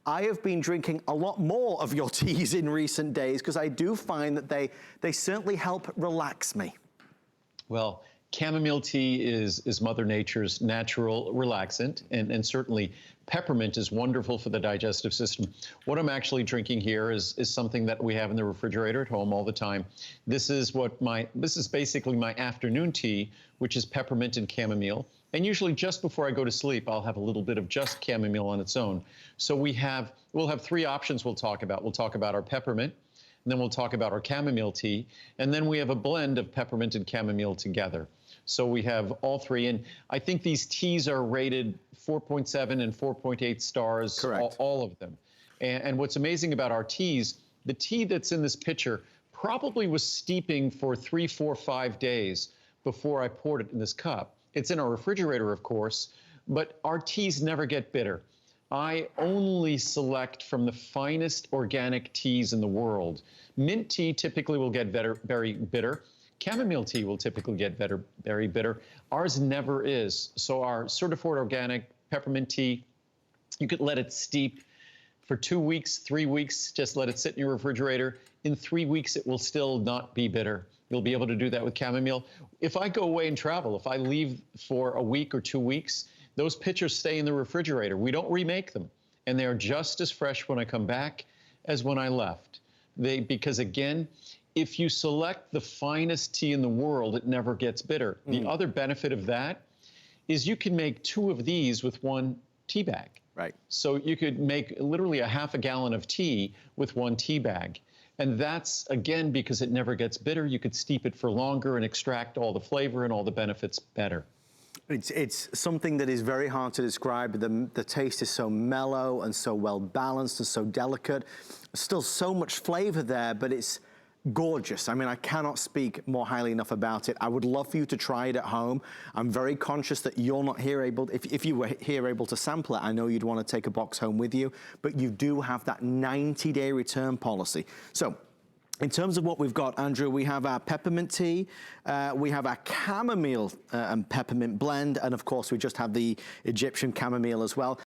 I have been drinking a lot more of your teas in recent days because I do find that they certainly help relax me. Well, chamomile tea is Mother Nature's natural relaxant, and certainly peppermint is wonderful for the digestive system. What I'm actually drinking here is something that we have in the refrigerator at home all the time. This is basically my afternoon tea, which is peppermint and chamomile. And usually just before I go to sleep, I'll have a little bit of just chamomile on its own. So we'll have three options we'll talk about. We'll talk about our peppermint, and then we'll talk about our chamomile tea, and then we have a blend of peppermint and chamomile together. So we have all three, and I think these teas are rated 4.7 and 4.8 stars, correct, all of them. And what's amazing about our teas, the tea that's in this pitcher probably was steeping for 3, 4, 5 days before I poured it in this cup. It's in our refrigerator, of course, but our teas never get bitter. I only select from the finest organic teas in the world. Mint tea typically will get very bitter. Chamomile tea will typically get very bitter. Ours never is. So our certified organic peppermint tea, you could let it steep for 2 weeks, 3 weeks, just let it sit in your refrigerator. In 3 weeks, it will still not be bitter. You'll be able to do that with chamomile. If I go away and travel, if I leave for a week or 2 weeks, those pitchers stay in the refrigerator. We don't remake them. And they are just as fresh when I come back as when I left. Because again, if you select the finest tea in the world, it never gets bitter. The other benefit of that is you can make 2 of these with 1 tea bag. Right. So you could make literally a half a gallon of tea with 1 tea bag. And that's, again, because it never gets bitter. You could steep it for longer and extract all the flavor and all the benefits better. It's something that is very hard to describe. The taste is so mellow and so well balanced and so delicate. Still so much flavor there, but it's gorgeous. I mean, I cannot speak more highly enough about it. I would love for you to try it at home. I'm very conscious that you're not here able, if you were here able to sample it, I know you'd want to take a box home with you, but you do have that 90-day return policy. So, in terms of what we've got, Andrew, we have our peppermint tea, we have our chamomile and peppermint blend, and of course we just have the Egyptian chamomile as well.